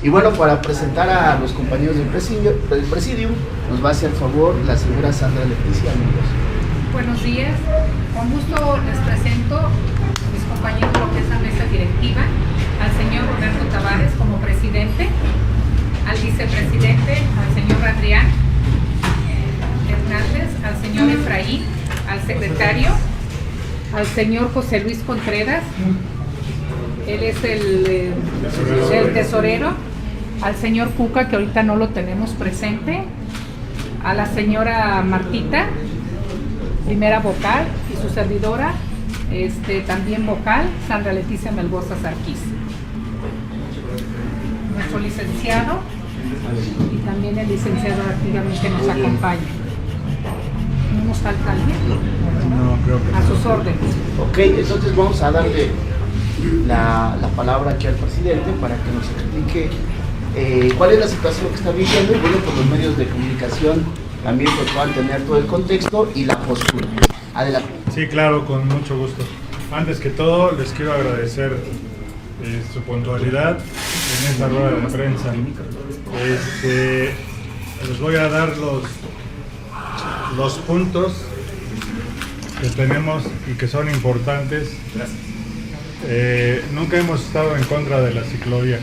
Y bueno, para presentar a los compañeros del presidium, nos va a hacer favor la señora Sandra Leticia Mendoza. Buenos días, con gusto les presento a mis compañeros de lo que es la mesa directiva, al señor Roberto Tavares como presidente, al vicepresidente, al señor Adrián Hernández, al señor Efraín, al secretario, al señor José Luis Contreras, él es el tesorero, al señor Cuca, que ahorita no lo tenemos presente, a la señora Martita, primera vocal, y su servidora, también vocal, Sandra Leticia Melgoza Sarquís. Nuestro licenciado y también el licenciado activamente nos acompaña. ¿No nos falta alguien? No, creo que a sus órdenes. Ok, entonces vamos a darle la palabra aquí al presidente para que nos explique cuál es la situación que está viviendo y bueno, por los medios de comunicación también pues puedan tener todo el contexto y la postura. Adelante. Sí, claro, con mucho gusto. Antes que todo, les quiero agradecer su puntualidad en esta rueda de prensa. Les voy a dar los puntos que tenemos y que son importantes. Nunca hemos estado en contra de la ciclovía.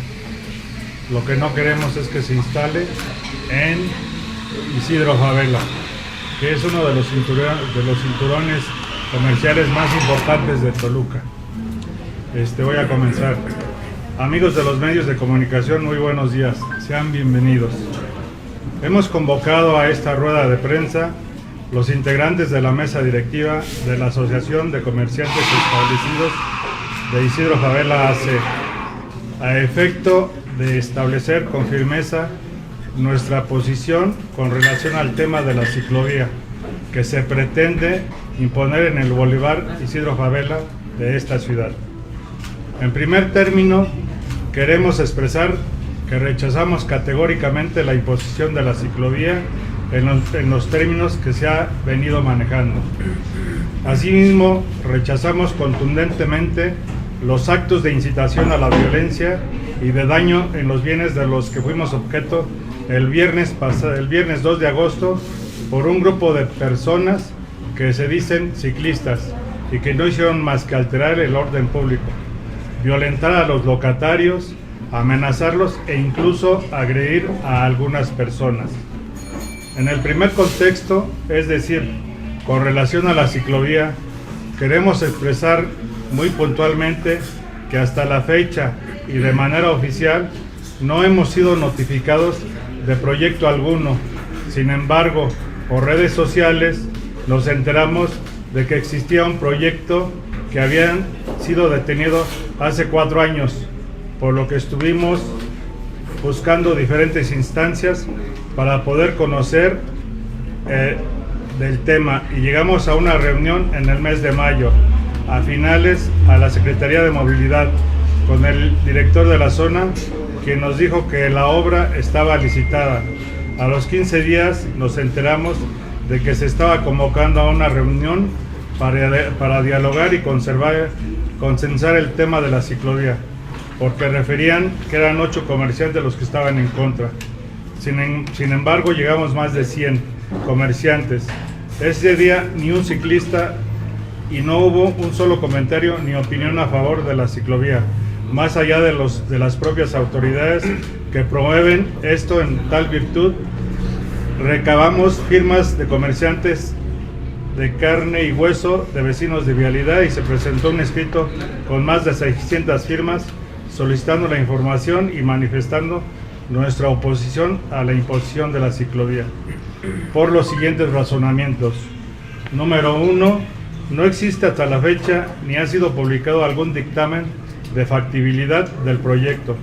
Lo que no queremos es que se instale en Isidro Fabela, que es uno de los cinturones comerciales más importantes de Toluca. Voy a comenzar. Amigos de los medios de comunicación, muy buenos días, sean bienvenidos. Hemos convocado a esta rueda de prensa los integrantes de la mesa directiva de la Asociación de Comerciantes Establecidos de Isidro Fabela AC, a efecto de establecer con firmeza nuestra posición con relación al tema de la ciclovía que se pretende imponer en el Boulevard Isidro Fabela de esta ciudad. En primer término, queremos expresar que rechazamos categóricamente la imposición de la ciclovía en los términos que se ha venido manejando. Asimismo, rechazamos contundentemente los actos de incitación a la violencia y de daño en los bienes de los que fuimos objeto el viernes 2 de agosto por un grupo de personas que se dicen ciclistas y que no hicieron más que alterar el orden público, violentar a los locatarios, amenazarlos e incluso agredir a algunas personas. En el primer contexto, es decir, con relación a la ciclovía, queremos expresar muy puntualmente que hasta la fecha y de manera oficial no hemos sido notificados de proyecto alguno. Sin embargo, por redes sociales nos enteramos de que existía un proyecto que habían sido detenido hace 4 años, por lo que estuvimos buscando diferentes instancias para poder conocer del tema y llegamos a una reunión en el mes de mayo, a finales, a la Secretaría de Movilidad, con el director de la zona, quien nos dijo que la obra estaba licitada. A los 15 días nos enteramos de que se estaba convocando a una reunión para dialogar y consensar el tema de la ciclovía, porque referían que eran 8 comerciantes los que estaban en contra. Sin embargo, llegamos más de 100 comerciantes. Ese día ni un ciclista y no hubo un solo comentario ni opinión a favor de la ciclovía, más allá de las propias autoridades que promueven esto en tal virtud. Recabamos firmas de comerciantes de carne y hueso, de vecinos de vialidad, y se presentó un escrito con más de 600 firmas solicitando la información y manifestando nuestra oposición a la imposición de la ciclovía por los siguientes razonamientos. Número 1, no existe hasta la fecha ni ha sido publicado algún dictamen de factibilidad del proyecto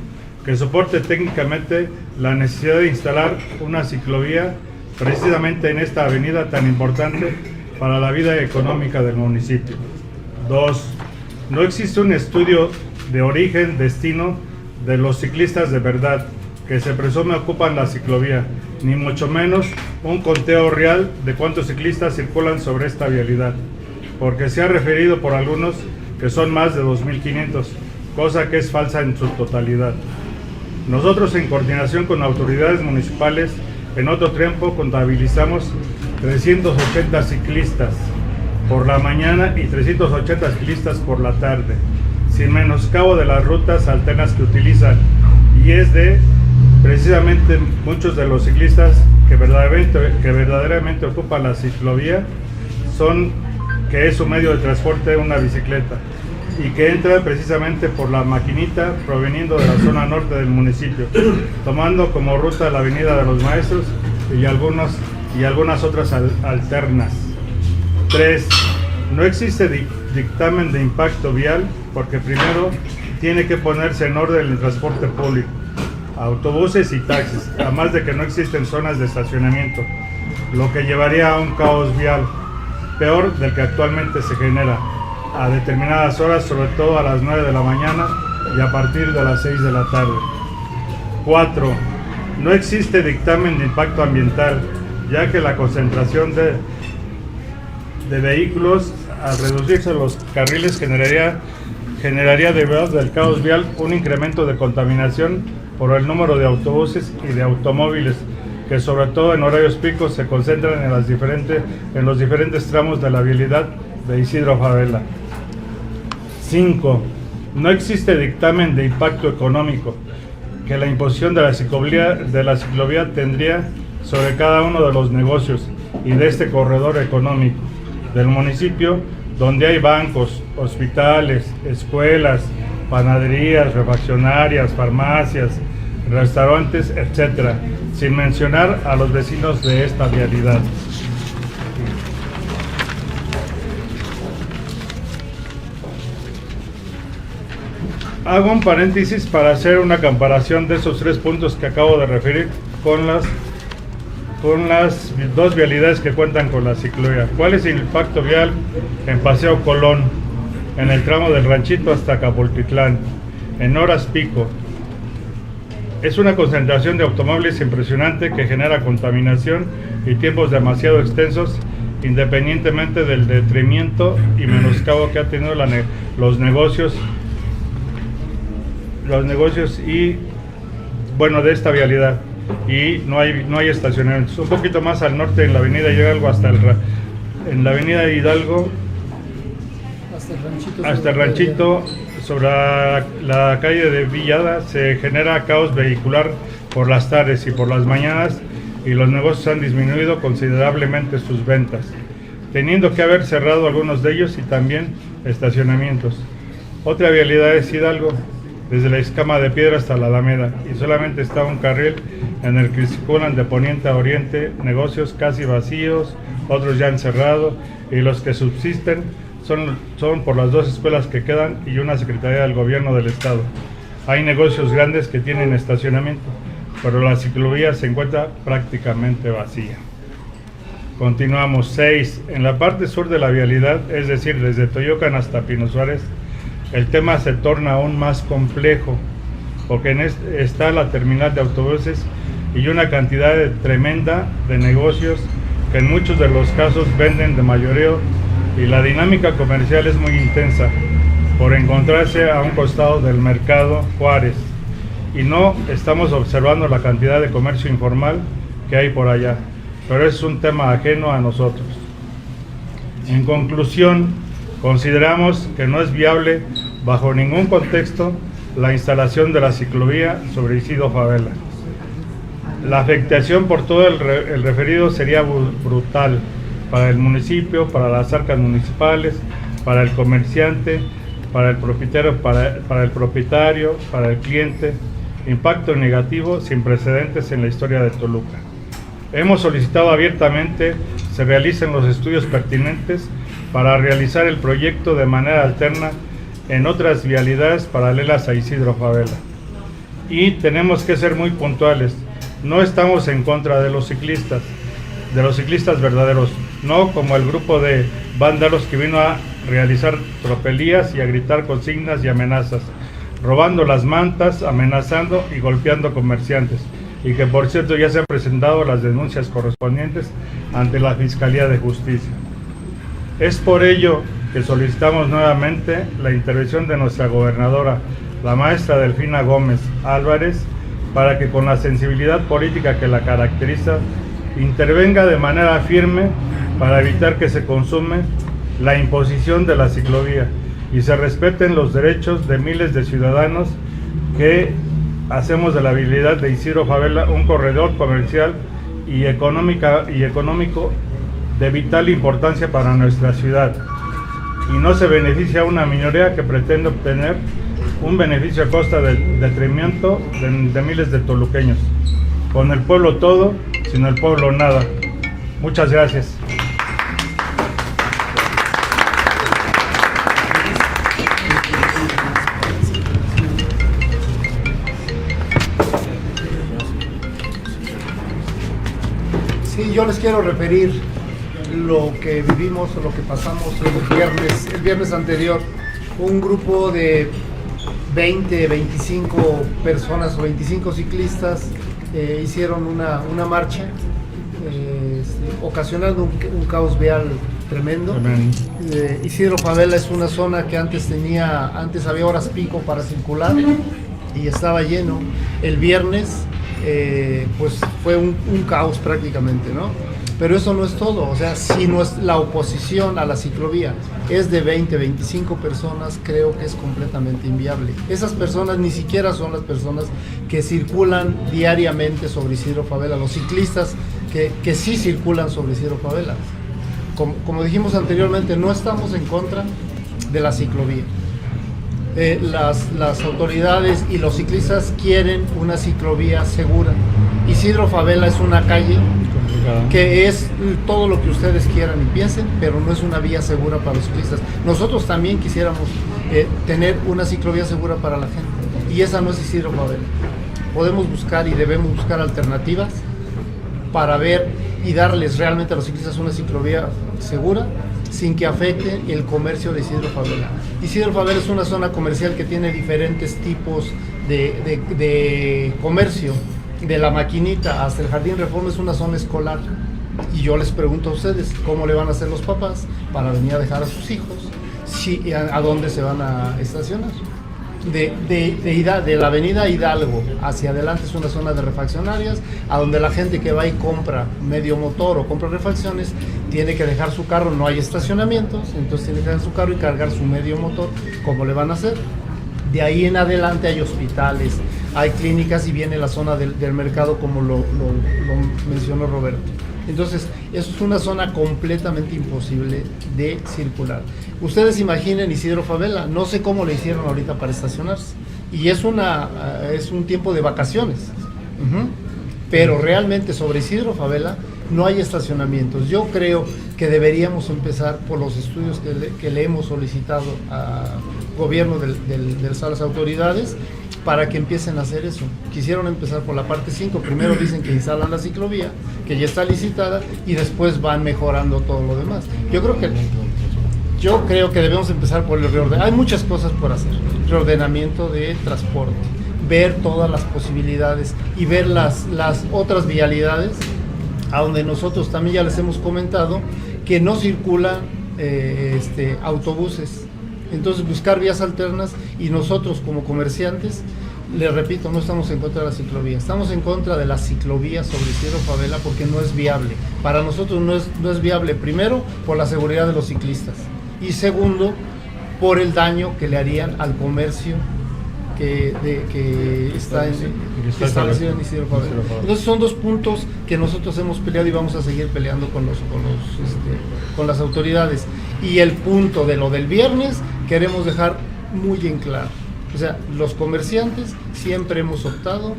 que soporte técnicamente la necesidad de instalar una ciclovía precisamente en esta avenida tan importante para la vida económica del municipio. 2. No existe un estudio de origen, destino de los ciclistas de verdad que se presume ocupan la ciclovía, ni mucho menos un conteo real de cuántos ciclistas circulan sobre esta vialidad, porque se ha referido por algunos que son más de 2.500, cosa que es falsa en su totalidad. Nosotros, en coordinación con autoridades municipales, en otro tiempo contabilizamos 380 ciclistas por la mañana y 380 ciclistas por la tarde, sin menoscabo de las rutas alternas que utilizan, y es de precisamente muchos de los ciclistas que verdaderamente ocupan la ciclovía, que es su medio de transporte una bicicleta, y que entran precisamente por la Maquinita, proveniendo de la zona norte del municipio, tomando como ruta la Avenida de los Maestros y algunas otras alternas. 3. No existe dictamen de impacto vial, porque primero tiene que ponerse en orden el transporte público, autobuses y taxis, además de que no existen zonas de estacionamiento, lo que llevaría a un caos vial peor del que actualmente se genera a determinadas horas, sobre todo a las 9 de la mañana y a partir de las 6 de la tarde. 4. No existe dictamen de impacto ambiental, ya que la concentración de vehículos, al reducirse los carriles, generaría debido del caos vial un incremento de contaminación por el número de autobuses y de automóviles, que sobre todo en horarios picos se concentran en los diferentes tramos de la vialidad de Isidro Fabela. 5. No existe dictamen de impacto económico que la imposición de la ciclovía tendría sobre cada uno de los negocios y de este corredor económico del municipio, donde hay bancos, hospitales, escuelas, panaderías, refaccionarias, farmacias, restaurantes, etc., sin mencionar a los vecinos de esta vialidad. Hago un paréntesis para hacer una comparación de esos 3 puntos que acabo de referir con las 2 vialidades que cuentan con la ciclovía. ¿Cuál es el impacto vial en Paseo Colón, en el tramo del Ranchito hasta Capultitlán, en horas pico? Es una concentración de automóviles impresionante que genera contaminación y tiempos demasiado extensos, independientemente del detrimento y menoscabo que ha tenido los negocios y de esta vialidad, y no hay estacionamientos. Un poquito más al norte, en la avenida Hidalgo en la avenida Hidalgo hasta el Ranchito, sobre la calle de Villada, se genera caos vehicular por las tardes y por las mañanas, y los negocios han disminuido considerablemente sus ventas, teniendo que haber cerrado algunos de ellos y también estacionamientos. Otra vialidad es Hidalgo, desde la Escama de Piedra hasta la Alameda, y solamente está un carril en el que circulan de poniente a oriente, negocios casi vacíos, otros ya han cerrado, y los que subsisten son por las 2 escuelas que quedan y una secretaría del gobierno del estado. Hay negocios grandes que tienen estacionamiento, pero la ciclovía se encuentra prácticamente vacía. Continuamos. 6. En la parte sur de la vialidad, es decir, desde Toyocan hasta Pino Suárez, el tema se torna aún más complejo, porque está la terminal de autobuses y una cantidad tremenda de negocios que en muchos de los casos venden de mayoreo, y la dinámica comercial es muy intensa por encontrarse a un costado del mercado Juárez, y no estamos observando la cantidad de comercio informal que hay por allá, pero es un tema ajeno a nosotros. En conclusión, consideramos que no es viable bajo ningún contexto la instalación de la ciclovía sobre Isidro Fabela. La afectación por todo el referido sería brutal para el municipio, para las arcas municipales, para el comerciante, para el propietario, para el cliente. Impacto negativo sin precedentes en la historia de Toluca. Hemos solicitado abiertamente se realicen los estudios pertinentes para realizar el proyecto de manera alterna en otras vialidades paralelas a Isidro Fabela. Y tenemos que ser muy puntuales. No estamos en contra de los ciclistas verdaderos, no como el grupo de vándalos que vino a realizar tropelías y a gritar consignas y amenazas, robando las mantas, amenazando y golpeando comerciantes, y que por cierto ya se han presentado las denuncias correspondientes ante la Fiscalía de Justicia. Es por ello que solicitamos nuevamente la intervención de nuestra gobernadora, la maestra Delfina Gómez Álvarez, para que con la sensibilidad política que la caracteriza, intervenga de manera firme para evitar que se consume la imposición de la ciclovía y se respeten los derechos de miles de ciudadanos que hacemos de la vialidad de Isidro Fabela un corredor comercial y económico de vital importancia para nuestra ciudad, y no se beneficia a una minoría que pretende obtener un beneficio a costa del detrimento de miles de toluqueños. Con el pueblo todo, sin el pueblo nada. Muchas gracias. Sí, yo les quiero referir lo que vivimos o lo que pasamos el viernes anterior. Un grupo de 20, 25 personas o 25 ciclistas hicieron una marcha, ocasionando un caos vial tremendo. Isidro Fabela es una zona que antes había horas pico para circular y estaba lleno. El viernes pues fue un caos prácticamente, ¿no? Pero eso no es todo, o sea, si no es la oposición a la ciclovía es de 20, 25 personas, creo que es completamente inviable. Esas personas ni siquiera son las personas que circulan diariamente sobre Isidro Fabela, los ciclistas que sí circulan sobre Isidro Fabela. Como dijimos anteriormente, no estamos en contra de la ciclovía. Las autoridades y los ciclistas quieren una ciclovía segura. Isidro Fabela es una calle que es todo lo que ustedes quieran y piensen, pero no es una vía segura para los ciclistas. Nosotros también quisiéramos tener una ciclovía segura para la gente, y esa no es Isidro Fabela. Podemos buscar y debemos buscar alternativas para ver y darles realmente a los ciclistas una ciclovía segura, sin que afecte el comercio de Isidro Fabela. Isidro Fabela es una zona comercial que tiene diferentes tipos de comercio. De la Maquinita hasta el Jardín Reforma es una zona escolar. Y yo les pregunto a ustedes, ¿cómo le van a hacer los papás para venir a dejar a sus hijos? ¿A dónde se van a estacionar? De la avenida Hidalgo hacia adelante es una zona de refaccionarias, a donde la gente que va y compra medio motor o compra refacciones tiene que dejar su carro, no hay estacionamientos, entonces tiene que dejar su carro y cargar su medio motor. ¿Cómo le van a hacer? De ahí en adelante hay hospitales, hay clínicas y viene la zona del mercado, como lo mencionó Roberto. Entonces, eso es una zona completamente imposible de circular. Ustedes imaginen Isidro Fabela, no sé cómo le hicieron ahorita para estacionarse. Y es un tiempo de vacaciones. Pero realmente sobre Isidro Fabela no hay estacionamientos. Yo creo que deberíamos empezar por los estudios que le hemos solicitado al gobierno de las autoridades, para que empiecen a hacer eso. Quisieron empezar por la parte 5, primero dicen que instalan la ciclovía, que ya está licitada, y después van mejorando todo lo demás. Yo creo que debemos empezar por el reorden. Hay muchas cosas por hacer. Reordenamiento de transporte, ver todas las posibilidades y ver las otras vialidades, a donde nosotros también ya les hemos comentado que no circulan autobuses. Entonces buscar vías alternas, y nosotros como comerciantes, les repito, no estamos en contra de la ciclovía, estamos en contra de la ciclovía sobre Isidro Fabela porque no es viable. Para nosotros no es viable, primero por la seguridad de los ciclistas y segundo por el daño que le harían al comercio que está establecido en Isidro Fabela. Entonces son dos puntos que nosotros hemos peleado y vamos a seguir peleando con las autoridades. Y el punto de lo del viernes queremos dejar muy en claro. O sea, los comerciantes siempre hemos optado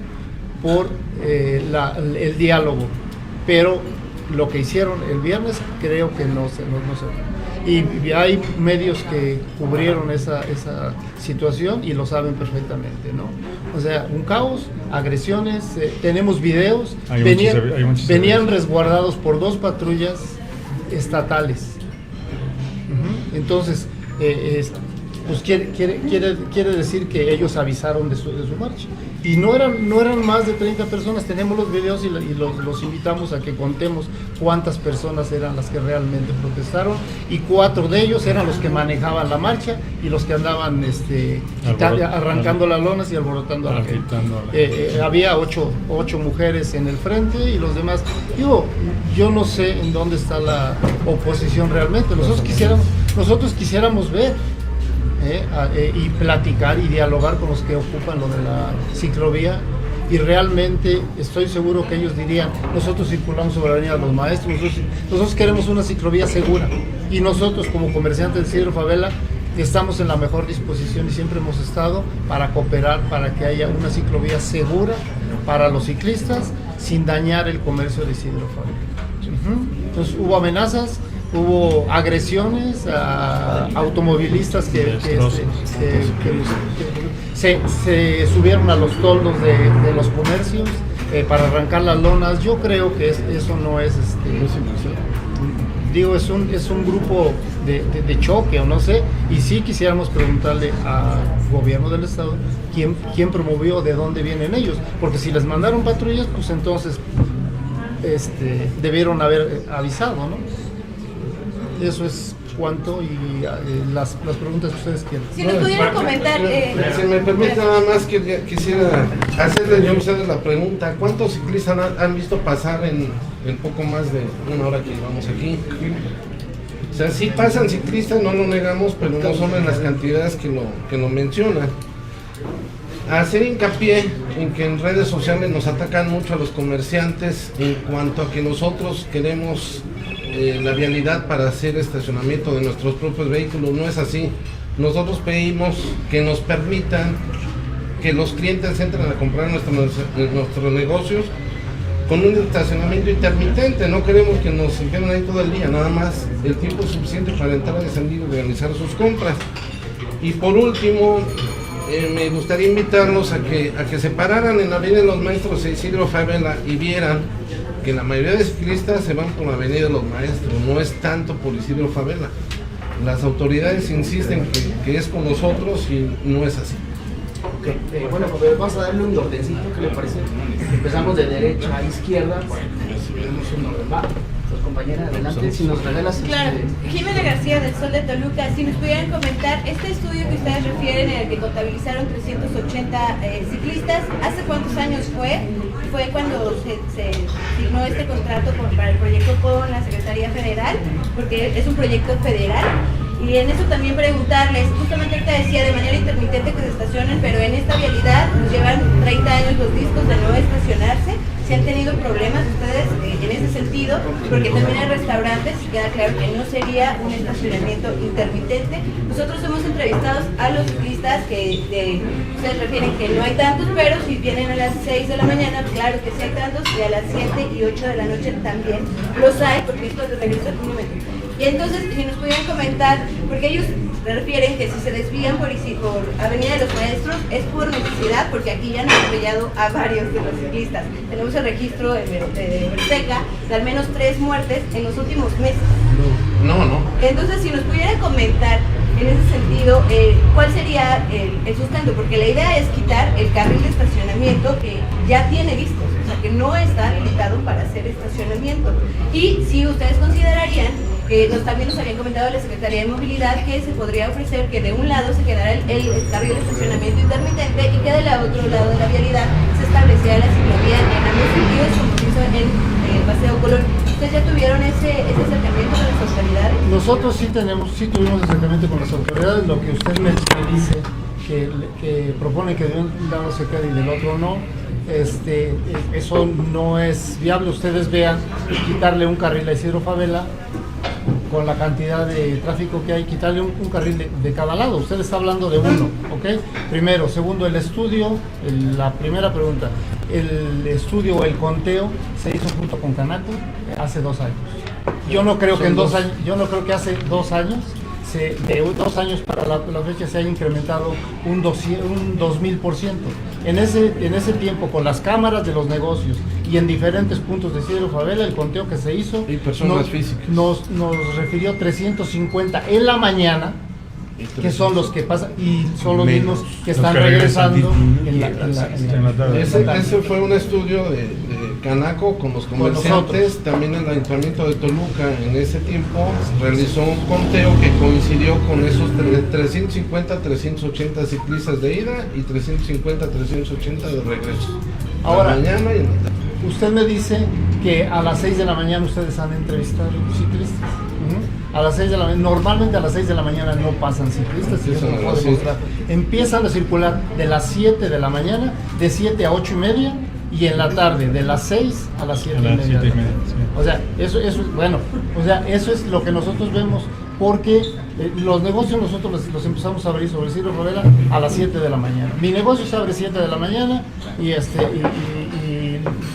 por el diálogo, pero lo que hicieron el viernes creo que no se y hay medios que cubrieron esa situación y lo saben perfectamente, ¿no? O sea, un caos, agresiones, tenemos videos, venían resguardados por 2 patrullas estatales. Entonces, pues quiere decir que ellos avisaron de su marcha. Y no eran más de 30 personas. Tenemos los videos y los invitamos a que contemos cuántas personas eran las que realmente protestaron, y 4 de ellos eran los que manejaban la marcha y los que andaban arrancando las lonas y alborotando a la gente. Había 8 mujeres en el frente y los demás. Yo no sé en dónde está la oposición realmente. Nosotros quisiéramos ver y platicar y dialogar con los que ocupan lo de la ciclovía, y realmente estoy seguro que ellos dirían: nosotros circulamos sobre la Avenida de los Maestros, nosotros queremos una ciclovía segura, y nosotros como comerciantes de Isidro Fabela estamos en la mejor disposición y siempre hemos estado para cooperar para que haya una ciclovía segura para los ciclistas sin dañar el comercio de Isidro Fabela. Entonces hubo amenazas, hubo agresiones a automovilistas que se subieron a los toldos de los comercios para arrancar las lonas. Yo creo que eso no es, es un grupo de choque, o no sé, y sí quisiéramos preguntarle al gobierno del estado quién promovió, de dónde vienen ellos, porque si les mandaron patrullas, pues entonces debieron haber avisado, ¿no? Eso es cuanto, y las preguntas que ustedes quieran. Si nos pudieran comentar... Si me permite, nada más que quisiera hacerle yo a ustedes la pregunta: ¿cuántos ciclistas han visto pasar en poco más de una hora que llevamos aquí? O sea, sí pasan ciclistas, no lo negamos, pero no son en las cantidades que lo mencionan. Hacer hincapié en que en redes sociales nos atacan mucho a los comerciantes en cuanto a que nosotros queremos la vialidad para hacer estacionamiento de nuestros propios vehículos. No es así. Nosotros pedimos que nos permitan que los clientes entren a comprar nuestros negocios con un estacionamiento intermitente. No queremos que nos queden ahí todo el día, nada más el tiempo suficiente para entrar a salir y realizar sus compras. Y por último, me gustaría invitarlos a que se pararan en la Avenida de los Maestros e Isidro Fabela y vieran que la mayoría de ciclistas se van por la Avenida de los Maestros, no es tanto por Isidro Fabela. Las autoridades insisten que es con nosotros y no es así. Okay. Bueno, pues vamos a darle un ordencito, ¿qué le parece? Empezamos de derecha a izquierda, si tenemos un orden. Va, pues compañera, adelante, si nos regalas... Claro, Jimena García del Sol de Toluca, si nos pudieran comentar, este estudio que ustedes refieren, en el que contabilizaron 380 ciclistas, ¿hace cuántos años fue? Fue cuando se firmó este contrato para el proyecto con la Secretaría Federal, porque es un proyecto federal. Y en eso también preguntarles, justamente ahorita decía de manera intermitente que se estacionen, pero en esta vialidad nos llevan 30 años los discos de no estacionarse. Si han tenido problemas ustedes en ese sentido, porque también hay restaurantes y queda claro que no sería un estacionamiento intermitente. Nosotros hemos entrevistado a los ciclistas que ustedes refieren que no hay tantos, pero si vienen a las 6 de la mañana, claro que sí hay tantos, y a las 7 y 8 de la noche también los hay, porque esto de regreso al kilómetro. Y entonces, si nos pudieran comentar, porque ellos refieren que si se desvían por Avenida de los Maestros es por necesidad, porque aquí ya han atropellado a varios de los ciclistas. Tenemos el registro de Verteca de al menos 3 muertes en los últimos meses. No. Entonces, si nos pudieran comentar en ese sentido, ¿cuál sería el sustento? Porque la idea es quitar el carril de estacionamiento que ya tiene discos, o sea, que no está habilitado para hacer estacionamiento. Y si ustedes considerarían, también nos habían comentado la Secretaría de Movilidad que se podría ofrecer que de un lado se quedara el carril de estacionamiento intermitente y que del otro lado de la vialidad se estableciera la ciclovía en ambos sentidos, como se hizo en Paseo Colón. ¿Ustedes ya tuvieron ese acercamiento con las autoridades? Nosotros sí tuvimos acercamiento con las autoridades. Lo que usted me dice, que propone que de un lado se quede y del otro no, eso no es viable. Ustedes vean, quitarle un carril a Isidro Fabela, con la cantidad de tráfico que hay, quitarle un carril de cada lado. Usted está hablando de uno, ¿ok? Primero. Segundo, el estudio, la primera pregunta, el estudio o el conteo se hizo junto con Canaco hace 2 años. Yo no creo que hace 2 años, de 2 años para la fecha, se haya incrementado un 2000%. En ese tiempo, con las cámaras de los negocios y en diferentes puntos de Isidro Fabela, el conteo que se hizo y personas físicas nos refirió 350 en la mañana que son los que pasan y son los mismos que están regresando en la tarde. Ese fue un estudio de Canaco con los comerciantes, también el Ayuntamiento de Toluca en ese tiempo realizó un conteo que coincidió con esos 350-380 ciclistas de ida y 350-380 de regreso. Ahora, mañana y en la tarde. Usted me dice que a las 6 de la mañana ustedes han entrevistado ciclistas. A las 6 de la mañana, normalmente a las 6 de la mañana no pasan ciclistas, y eso lo puedo demostrar. Empiezan a circular de las 7 de la mañana, de 7 a 8 y media, y en la tarde de las 6 a las 7 y media. Sí. O sea, eso es bueno, o sea, eso es lo que nosotros vemos, porque los negocios nosotros los empezamos a abrir sobre Isidro Favela a las 7 de la mañana. Mi negocio se abre 7 de la mañana y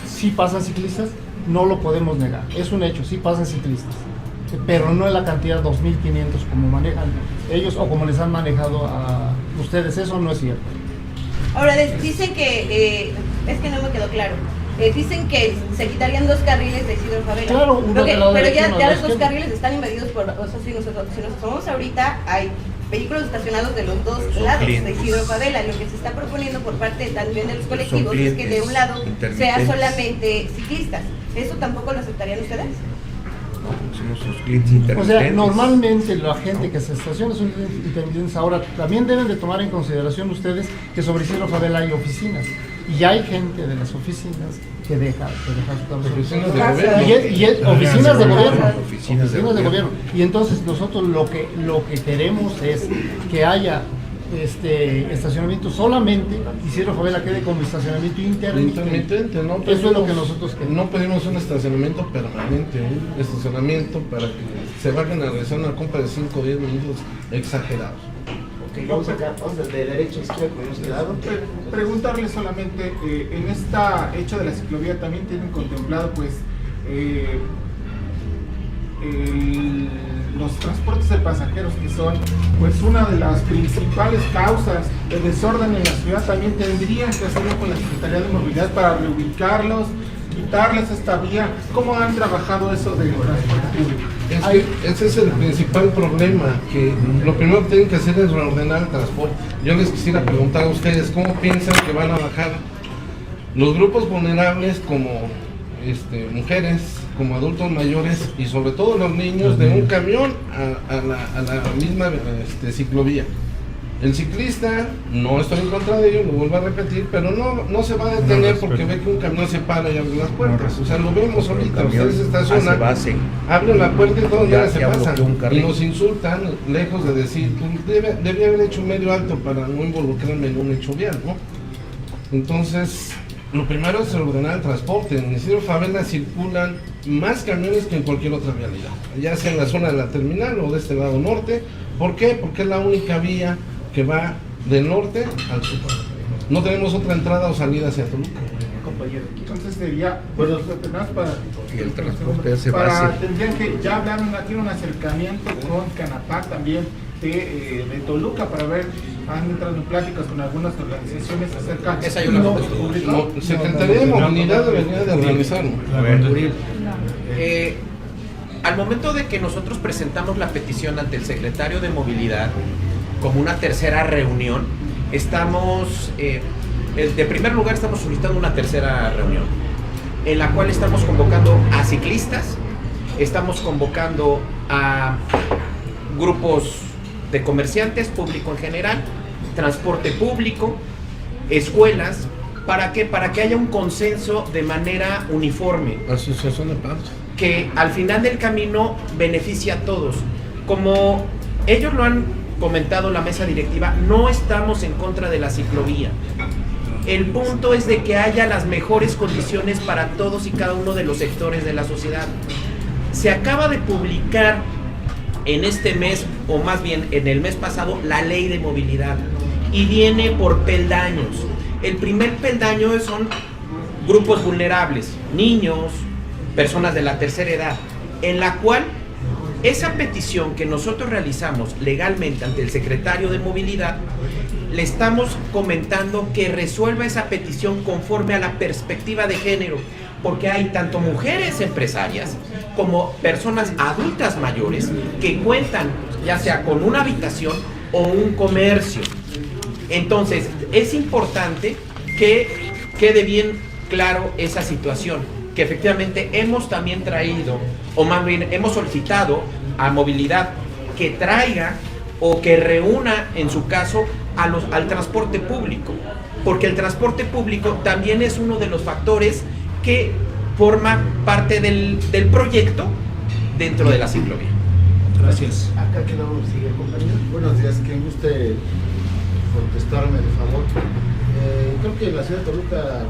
sí pasan ciclistas, no lo podemos negar, es un hecho, sí pasan ciclistas, pero no en la cantidad 2.500 como manejan ellos o como les han manejado a ustedes, eso no es cierto. Ahora, dicen que, es que no me quedó claro, dicen que se quitarían 2 carriles de Isidro Favela. Claro, uno de lado pero derecho, ya uno los de 2 izquierda. carriles están invadidos por, o sea, si nos asomamos ahorita, hay vehículos estacionados de los 2 lados de Isidro Favela. Lo que se está proponiendo por parte también de los colectivos es que de un lado sea solamente ciclistas. ¿Eso tampoco lo aceptarían ustedes? Somos sus clientes intermitentes. O sea, normalmente la gente que se estaciona son intermitentes. Ahora, también deben de tomar en consideración ustedes que sobre Isidro Favela hay oficinas. Y hay gente de las oficinas que deja su Oficinas de trabajo. gobierno. Y oficinas de gobierno. Oficinas de gobierno. Y entonces nosotros lo que queremos es que haya estacionamiento solamente, Isidro Favela quede como estacionamiento intermitente. No Eso es lo que nosotros queremos. No pedimos un estacionamiento permanente, un estacionamiento para que se vayan a realizar una compra de 5 o 10 minutos exagerados. Ok, vamos de derecha a izquierda, como hemos quedado. Preguntarle solamente, en esta hecho de la ciclovía también tienen contemplado pues los transportes de pasajeros, que son pues una de las principales causas de desorden en la ciudad. También tendrían que hacerlo con la Secretaría de Movilidad para reubicarlos, quitarles esta vía. ¿Cómo han trabajado eso de transporte público? Ese es el principal problema, que lo primero que tienen que hacer es reordenar el transporte. Yo les quisiera preguntar a ustedes, ¿cómo piensan que van a bajar los grupos vulnerables como mujeres, como adultos mayores y sobre todo los niños de un camión a la misma ciclovía? El ciclista, no estoy en contra de ello, lo vuelvo a repetir, pero no se va a detener porque ve que un camión se para y abre las puertas. O sea, lo vemos ahorita, ustedes se estacionan, abren la puerta y todos ya se pasan y nos insultan, lejos de decir, pues, debía haber hecho medio alto para no involucrarme en un hecho vial, ¿no? Entonces, lo primero es ordenar el transporte. En Isidro Favela circulan más camiones que en cualquier otra vialidad, ya sea en la zona de la terminal o de este lado norte. ¿Por qué? Porque es la única vía que va del norte al sur. No tenemos otra entrada o salida hacia Toluca. Entonces sería, bueno, más para... Y el transporte hace base. Tendrían que, ya hablaron, aquí un acercamiento con Canapac también de Toluca para ver, han entrado en pláticas con algunas organizaciones acerca Esa yo la contesto. público. Secretaría de Movilidad debería de organizarlo. Al momento de que nosotros presentamos la petición ante el secretario de Movilidad como una tercera reunión, estamos, de primer lugar estamos solicitando una tercera reunión, en la cual estamos convocando a ciclistas, estamos convocando a grupos de comerciantes, público en general, transporte público, escuelas. ¿Para qué? Para que haya un consenso de manera uniforme. Asociación de padres. Que al final del camino beneficia a todos. Como ellos lo han comentado la mesa directiva, no estamos en contra de la ciclovía. El punto es de que haya las mejores condiciones para todos y cada uno de los sectores de la sociedad. Se acaba de publicar en este mes, o más bien en el mes pasado, la ley de movilidad, y viene por peldaños. El primer peldaño son grupos vulnerables, niños, personas de la tercera edad, en la cual esa petición que nosotros realizamos legalmente ante el secretario de Movilidad, le estamos comentando que resuelva esa petición conforme a la perspectiva de género, porque hay tanto mujeres empresarias como personas adultas mayores que cuentan ya sea con una habitación o un comercio. Entonces, es importante que quede bien claro esa situación, que efectivamente hemos también traído, o más bien hemos solicitado a Movilidad que traiga o que reúna, en su caso, al transporte público, porque el transporte público también es uno de los factores que forma parte del proyecto dentro de la ciclovía. Gracias. Acá que no sigue, compañero. Buenos días, quien guste contestarme, de favor. Creo que en la ciudad de Toluca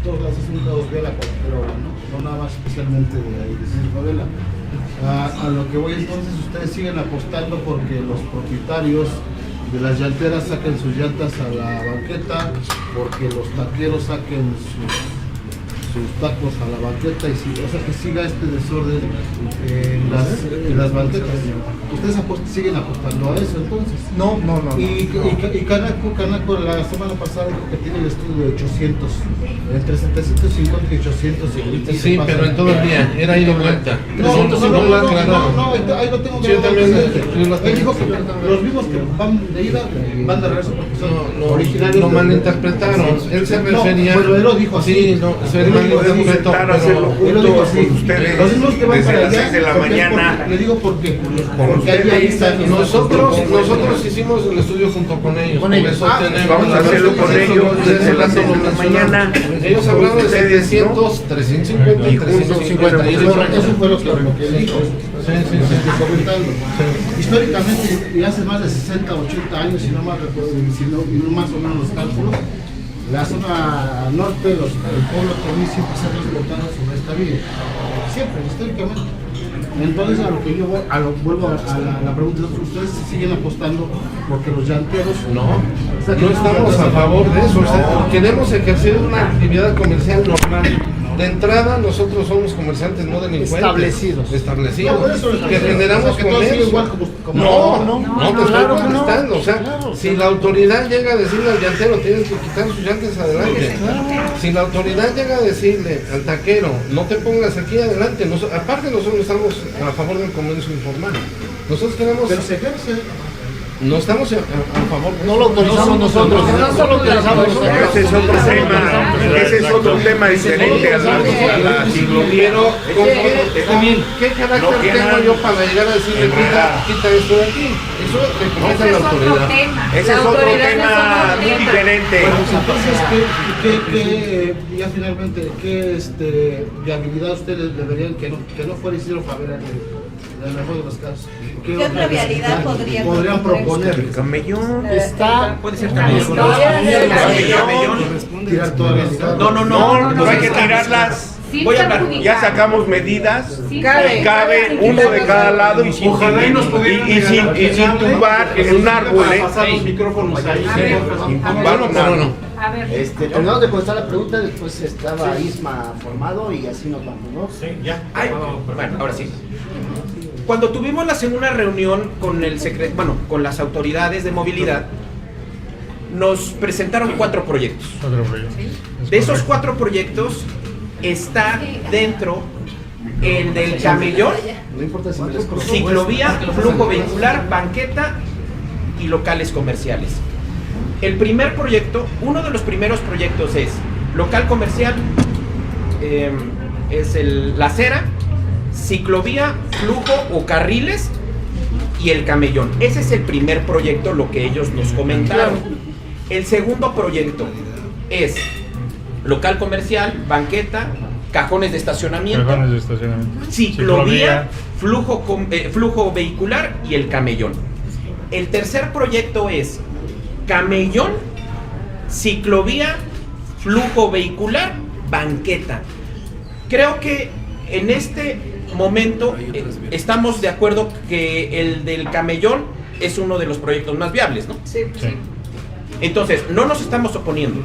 todos lados es un caos vial a cualquier hora, ¿no? Nada más especialmente de ahí, de Ciudad. A lo que voy entonces, ustedes siguen apostando porque los propietarios de las llanteras saquen sus llantas a la banqueta, porque los taqueros saquen sus tacos a la banqueta, y o sea, que siga este desorden en las banquetas. ¿Ustedes siguen apostando a eso entonces? No. Y Canaco la semana pasada dijo que tiene el estudio de 800, entre 750 y 800. Sí, pero en todo el día, era ida y vuelta. No, ahí lo tengo que Sí, yo también. Él dijo que los mismos que van de ida van de regreso porque son originarios. Lo malinterpretaron. Él se refería. Bueno, él lo dijo así. Sí, no, se podemos intentar hacerlo juntos con ustedes los mismos que van desde para las allá, 6 de la mañana. Le digo por qué. Porque ahí están. Nosotros hicimos el estudio junto con ellos. Por eso tenemos. Vamos a hacerlo con ellos desde las 6 de la mañana. Ellos hablaron de 700, 350 y 350. Eso fue lo que él dijo. Comentando. Históricamente, y hace más de 60, 80 años, si no más recuerdo, y no más o menos los cálculos, la zona norte, el pueblo común siempre se ha transportado sobre esta vía. Siempre, históricamente. Entonces, a lo que yo vuelvo a la pregunta, ¿ustedes siguen apostando porque los llanteros? No estamos a favor de eso. O sea, queremos ejercer una actividad comercial normal. De entrada, nosotros somos comerciantes no delincuentes. Establecidos. Que generamos comercio. No, te estoy contestando. O sea, si la autoridad llega a decirle al llantero, tienes que quitar sus llantas adelante. Si la autoridad llega a decirle al taquero, no te pongas aquí adelante. Aparte, nosotros estamos a favor del comercio informal. Nosotros queremos. Pero se ejerce. No estamos a favor. No lo autorizamos nosotros. No lo autorizamos nosotros. Ese es otro tema. Ese es otro tema diferente a la ciclovía. ¿Qué carácter tengo yo para llegar a decirle quita esto de aquí? Eso te comenta la autoridad. Ese es otro tema muy diferente. Entonces, ya finalmente, ¿qué viabilidad ustedes deberían que no fuera Isidro Favela en el mejor de los casos? ¿Qué otra vialidad podrían proponer? El camellón. Puede ser camellón. Tirar todas las... No hay que tirarlas. Voy a hablar. Ya sacamos medidas, Cabe uno de cada lado y sin tumbar en un árbol. Los micrófonos ahí. Sin tumbar un árbol. A ver, Terminamos de contestar la pregunta, después estaba Isma formado y así nos vamos, ¿no? Sí, ya. Bueno, ahora sí. Cuando tuvimos la segunda reunión con con las autoridades de movilidad, nos presentaron 4 proyectos. De esos 4 proyectos está dentro el del camellón, No importa si me les corto. ciclovía, flujo vehicular, banqueta y locales comerciales. El primer proyecto, uno de los primeros proyectos es local comercial, es la acera, ciclovía, flujo o carriles y el camellón. Ese es el primer proyecto, lo que ellos nos comentaron. El segundo proyecto es local comercial, banqueta, cajones de estacionamiento, ciclovía, flujo vehicular y el camellón. El tercer proyecto es camellón, ciclovía, flujo vehicular, banqueta. Creo que en este momento estamos de acuerdo que el del camellón es uno de los proyectos más viables, ¿no? sí. Entonces, no nos estamos oponiendo.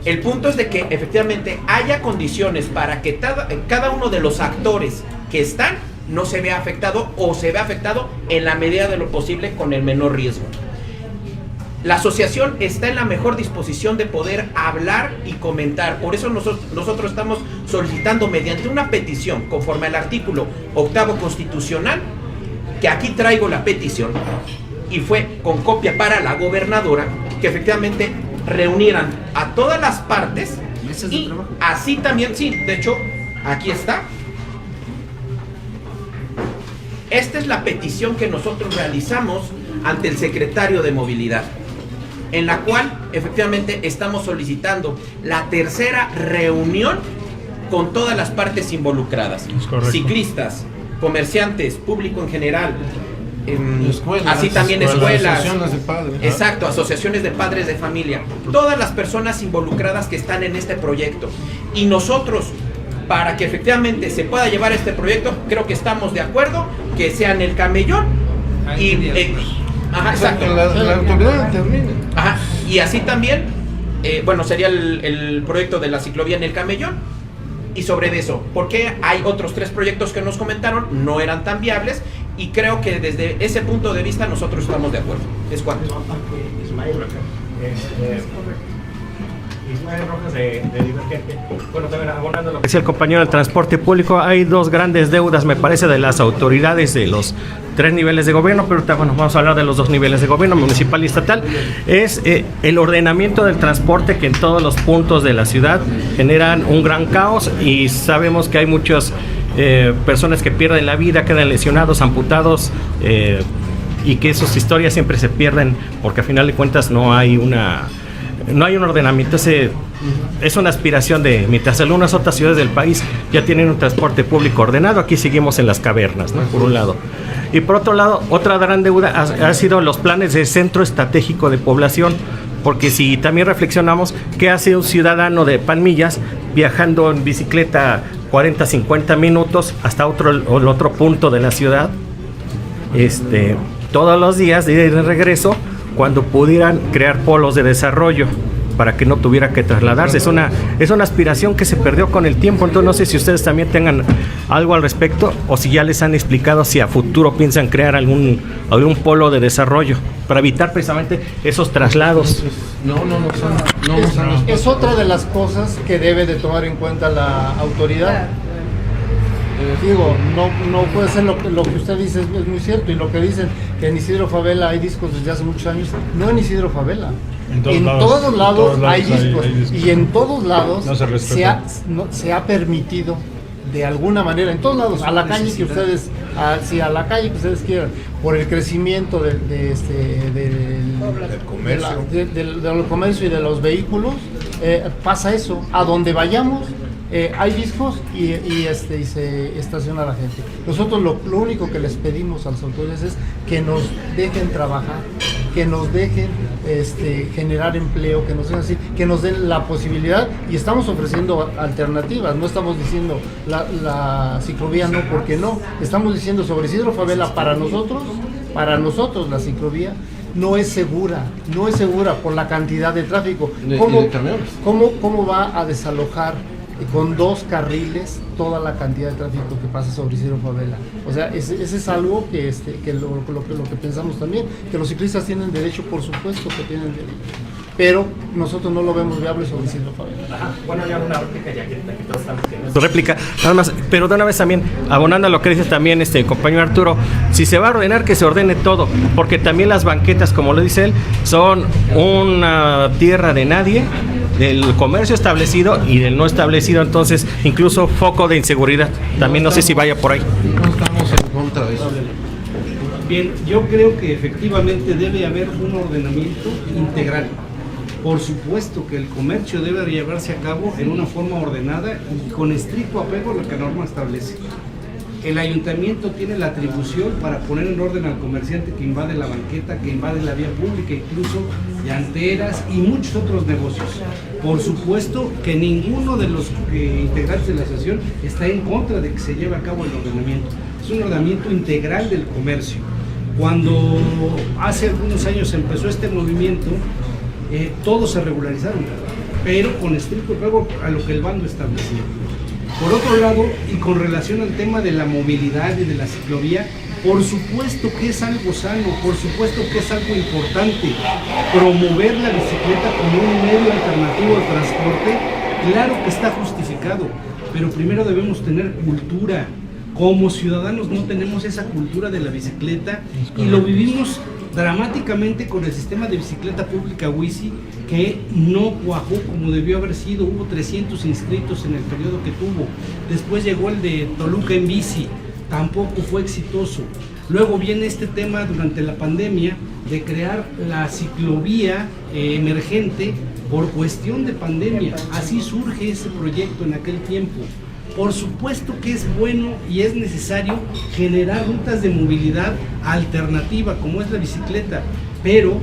El punto es de que efectivamente haya condiciones para que cada uno de los actores que están no se vea afectado o se vea afectado en la medida de lo posible con el menor riesgo. La asociación está en la mejor disposición de poder hablar y comentar. Por eso nosotros estamos solicitando mediante una petición conforme al artículo 8º constitucional, que aquí traigo la petición, y fue con copia para la gobernadora que efectivamente reunieran a todas las partes y así también, sí, de hecho, aquí está. Esta es la petición que nosotros realizamos ante el secretario de Movilidad, en la cual efectivamente estamos solicitando la tercera reunión con todas las partes involucradas, ciclistas, comerciantes, público en general, así también escuelas, asociaciones de padres. Exacto, asociaciones de padres de familia, todas las personas involucradas que están en este proyecto. Y nosotros, para que efectivamente se pueda llevar este proyecto, creo que estamos de acuerdo que sea en el Camellón y ajá, exacto. La autoridad termine. Ajá, y así también, bueno, sería el proyecto de la ciclovía en el Camellón. Y sobre eso, porque hay otros 3 proyectos que nos comentaron, no eran tan viables, y creo que desde ese punto de vista nosotros estamos de acuerdo. ¿Es cuánto? Ismael Rojas de Divergente. Bueno, también abonando lo que decía el compañero del transporte público, hay 2 grandes deudas, me parece, de las autoridades de los 3 niveles de gobierno, pero ahorita, bueno, vamos a hablar de los 2 niveles de gobierno, municipal y estatal. Es el ordenamiento del transporte, que en todos los puntos de la ciudad generan un gran caos, y sabemos que hay muchas personas que pierden la vida, quedan lesionados, amputados, y que esas historias siempre se pierden porque a final de cuentas no hay un ordenamiento. Es una aspiración de, mientras algunas otras ciudades del país ya tienen un transporte público ordenado, aquí seguimos en las cavernas, ¿no? Por un lado. Y por otro lado, otra gran deuda ha sido los planes de centro estratégico de población, porque si también reflexionamos, ¿qué hace un ciudadano de Palmillas viajando en bicicleta 40, 50 minutos hasta el otro punto de la ciudad? Todos los días de ida y de regreso, cuando pudieran crear polos de desarrollo para que no tuviera que trasladarse. Es una aspiración que se perdió con el tiempo. Entonces no sé si ustedes también tengan algo al respecto, o si ya les han explicado si a futuro piensan crear algún polo de desarrollo para evitar precisamente esos traslados. Es otra de las cosas que debe de tomar en cuenta la autoridad. Digo, no puede ser lo que usted dice, es muy cierto, y lo que dicen que en Isidro Fabela hay discos desde hace muchos años, no en Isidro Fabela, en todos lados hay discos, y en todos lados no se ha permitido de alguna manera, en todos lados, a la calle que ustedes, a la calle que ustedes quieran, por el crecimiento del comercio y de los vehículos, pasa eso, a donde vayamos. Hay discos y se estaciona la gente. Nosotros lo único que les pedimos a las autoridades es que nos dejen trabajar, que nos dejen generar empleo, que nos den la posibilidad, y estamos ofreciendo alternativas. No estamos diciendo la ciclovía no, porque no. Estamos diciendo sobre Isidro Fabela, para nosotros la ciclovía no es segura por la cantidad de tráfico. ¿Cómo va a desalojar con 2 carriles toda la cantidad de tráfico que pasa sobre Isidro Fabela? O sea, ese es algo que lo que pensamos también, que los ciclistas tienen derecho, por supuesto que tienen derecho, pero nosotros no lo vemos viable sobre Isidro Fabela. Bueno, ya una réplica, ya que todos estamos en réplica, nada más, pero de una vez también, abonando a lo que dice también compañero Arturo, si se va a ordenar, que se ordene todo, porque también las banquetas, como lo dice él, son una tierra de nadie, del comercio establecido y del no establecido, entonces incluso foco de inseguridad. También no sé si vaya por ahí. No estamos en contra de eso. Bien, yo creo que efectivamente debe haber un ordenamiento integral. Por supuesto que el comercio debe llevarse a cabo en una forma ordenada y con estricto apego a lo que la norma establece. El ayuntamiento tiene la atribución para poner en orden al comerciante que invade la banqueta, que invade la vía pública, incluso llanteras y muchos otros negocios. Por supuesto que ninguno de los integrantes de la asociación está en contra de que se lleve a cabo el ordenamiento. Es un ordenamiento integral del comercio. Cuando hace algunos años empezó este movimiento, todos se regularizaron, pero con estricto apego a lo que el bando establecía. Por otro lado, y con relación al tema de la movilidad y de la ciclovía, por supuesto que es algo sano, por supuesto que es algo importante promover la bicicleta como un medio alternativo de transporte. Claro que está justificado, pero primero debemos tener cultura. Como ciudadanos no tenemos esa cultura de la bicicleta y lo vivimos dramáticamente con el sistema de bicicleta pública WICI, que no cuajó como debió haber sido. Hubo 300 inscritos en el periodo que tuvo. Después llegó el de Toluca en bici, tampoco fue exitoso. Luego viene este tema durante la pandemia de crear la ciclovía emergente por cuestión de pandemia. Así surge ese proyecto en aquel tiempo. Por supuesto que es bueno y es necesario generar rutas de movilidad alternativa como es la bicicleta, pero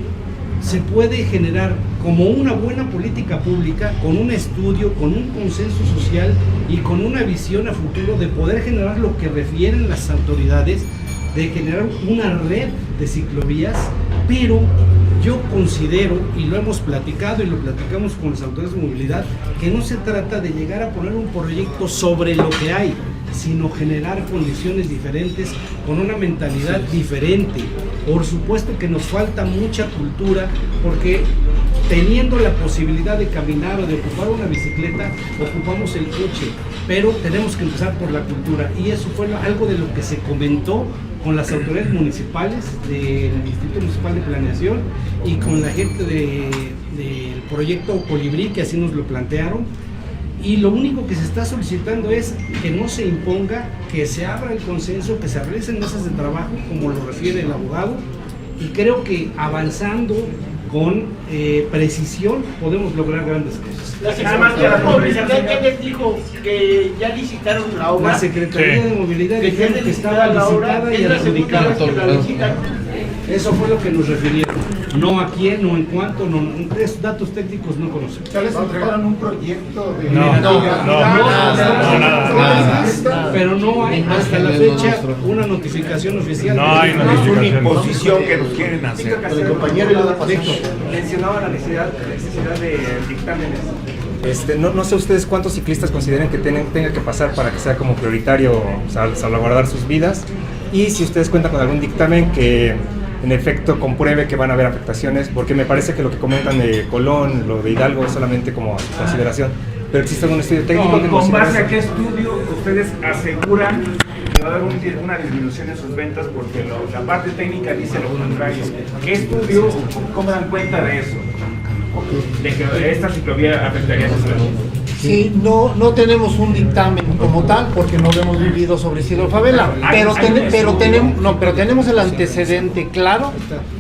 se puede generar como una buena política pública, con un estudio, con un consenso social y con una visión a futuro de poder generar lo que refieren las autoridades, de generar una red de ciclovías, pero yo considero, y lo hemos platicado y lo platicamos con las autoridades de movilidad, que no se trata de llegar a poner un proyecto sobre lo que hay, sino generar condiciones diferentes, con una mentalidad diferente. Por supuesto que nos falta mucha cultura, porque teniendo la posibilidad de caminar o de ocupar una bicicleta, ocupamos el coche, pero tenemos que empezar por la cultura, y eso fue algo de lo que se comentó con las autoridades municipales del Instituto Municipal de Planeación y con la gente del proyecto Colibrí, que así nos lo plantearon. Y lo único que se está solicitando es que no se imponga, que se abra el consenso, que se realicen mesas de trabajo, como lo refiere el abogado, y creo que avanzando con precisión podemos lograr grandes cosas. Nada más que la movilidad, ¿quién les dijo que ya licitaron la obra? La Secretaría de Movilidad dijeron que estaba licitada y adjudicada. Eso fue lo que nos refirieron. No a quién, no en cuánto, no, esos datos técnicos no conocemos. ¿Ya les entregaron un proyecto de...? Nada. Pero no hay hasta la fecha una notificación oficial. No hay una imposición que nos quieren hacer. El compañero mencionaba la necesidad de dictámenes. No sé ustedes cuántos ciclistas consideren que tenga que pasar para que sea como prioritario salvaguardar sus vidas, y si ustedes cuentan con algún dictamen que en efecto compruebe que van a haber afectaciones, porque me parece que lo que comentan de Colón, lo de Hidalgo es solamente como a su consideración, pero existe algún estudio técnico que ¿Con base a qué estudio ustedes aseguran que va a haber una disminución en sus ventas? Porque la parte técnica dice lo contrario. ¿Qué estudio, cómo dan cuenta de eso? De que esta ciclovía afectaría a sus ventas. Sí, no tenemos un dictamen como tal porque no lo hemos vivido sobre Isidro Favela, pero tenemos el antecedente claro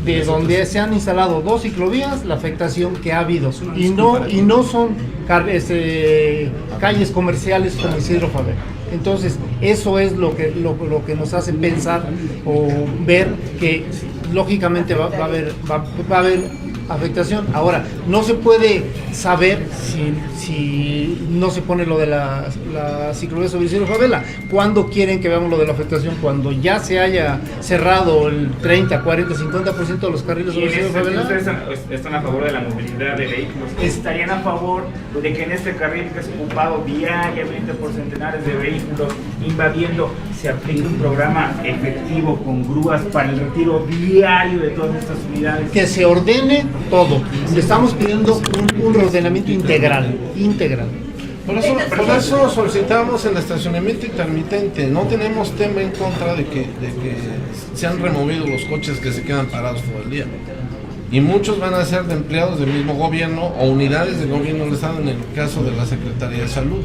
de donde se han instalado 2 ciclovías, la afectación que ha habido, y no son calles comerciales como Isidro Favela. Entonces eso es lo que nos hace pensar o ver que lógicamente va a haber afectación. Ahora, no se puede saber si no se pone lo de la ciclovía sobre Isidro Favela. ¿Cuándo quieren que veamos lo de la afectación? Cuando ya se haya cerrado el 30, 40, 50% de los carriles sobre Isidro Favela. ¿Ustedes están a favor de la movilidad de vehículos? ¿Estarían a favor de que en este carril que es ocupado diariamente por centenares de vehículos invadiendo, se aplique un programa efectivo con grúas para el retiro diario de todas estas unidades? Que se ordene todo. Estamos pidiendo un ordenamiento integral. Por eso solicitamos el estacionamiento intermitente. No tenemos tema en contra de que se han removido los coches que se quedan parados todo el día. Y muchos van a ser de empleados del mismo gobierno o unidades del gobierno del Estado, en el caso de la Secretaría de Salud.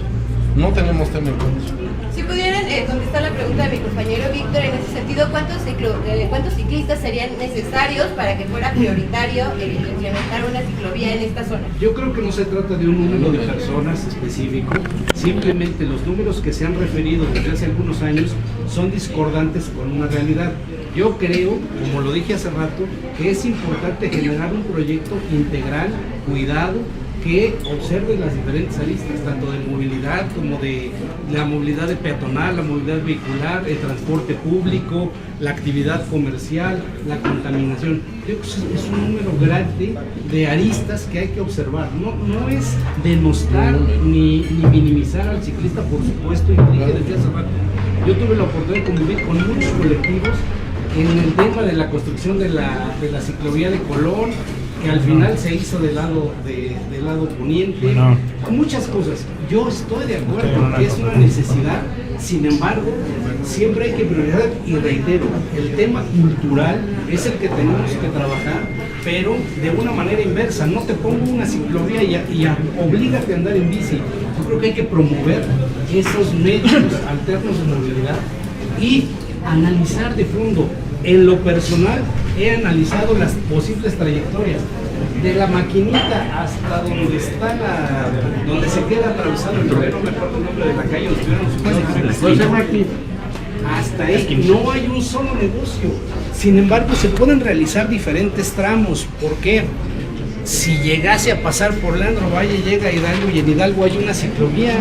No tenemos tema en contra. Si pudieran contestar la pregunta de mi compañero Víctor, en ese sentido, ¿cuántos ciclistas serían necesarios para que fuera prioritario implementar una ciclovía en esta zona? Yo creo que no se trata de un número de personas específico, simplemente los números que se han referido desde hace algunos años son discordantes con una realidad. Yo creo, como lo dije hace rato, que es importante generar un proyecto integral, cuidado, que observe las diferentes aristas, tanto de movilidad como de la movilidad peatonal, la movilidad vehicular, el transporte público, la actividad comercial, la contaminación. Creo que es un número grande de aristas que hay que observar. No es denostar ni minimizar al ciclista, por supuesto, y lo dije desde hace rato. Yo tuve la oportunidad de convivir con muchos colectivos en el tema de la construcción de la ciclovía de Colón, que al final se hizo del lado poniente, muchas cosas. Yo estoy de acuerdo que es una necesidad Sin embargo, siempre hay que priorizar, y reitero, el tema cultural es el que tenemos que trabajar, pero de una manera inversa. No te pongo una ciclovía y oblígate a andar en bici. Yo creo que hay que promover esos medios alternos de movilidad y analizar de fondo. En lo personal, he analizado las posibles trayectorias de la maquinita hasta donde está donde se queda atravesado el terreno, no me acuerdo el nombre de la calle, donde estuvieron hasta ahí no hay un solo negocio. Sin embargo, se pueden realizar diferentes tramos. ¿Por qué? Si llegase a pasar por Leandro Valle, llega a Hidalgo, y en Hidalgo hay una ciclovía,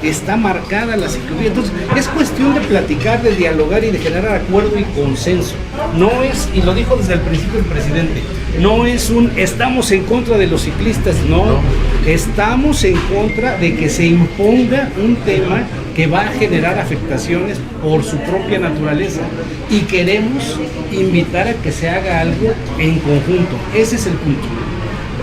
está marcada la ciclovía. Entonces, es cuestión de platicar, de dialogar y de generar acuerdo y consenso. No es, y lo dijo desde el principio el presidente, no es estamos en contra de los ciclistas, no. Estamos en contra de que se imponga un tema que va a generar afectaciones por su propia naturaleza, y queremos invitar a que se haga algo en conjunto. Ese es el punto.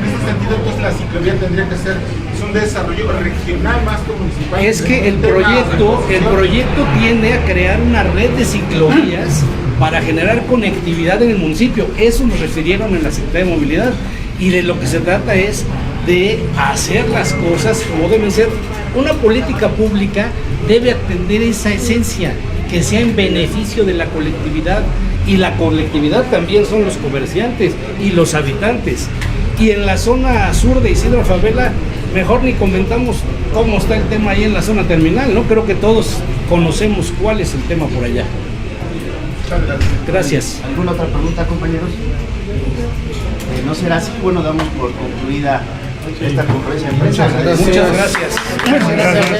En ese sentido, entonces la ciclovía tendría que ser un desarrollo regional más que municipal. Es que el proyecto tiende a crear una red de ciclovías para generar conectividad en el municipio. Eso nos refirieron en la Secretaría de Movilidad, y de lo que se trata es de hacer las cosas como deben ser. Una política pública debe atender esa esencia, que sea en beneficio de la colectividad, y la colectividad también son los comerciantes y los habitantes. Y en la zona sur de Isidro Fabela, mejor ni comentamos cómo está el tema ahí en la zona terminal, ¿no? Creo que todos conocemos cuál es el tema por allá. Gracias. ¿Alguna otra pregunta, compañeros? ¿No será así? Bueno, damos por concluida esta conferencia de prensa. Muchas gracias. Muchas gracias.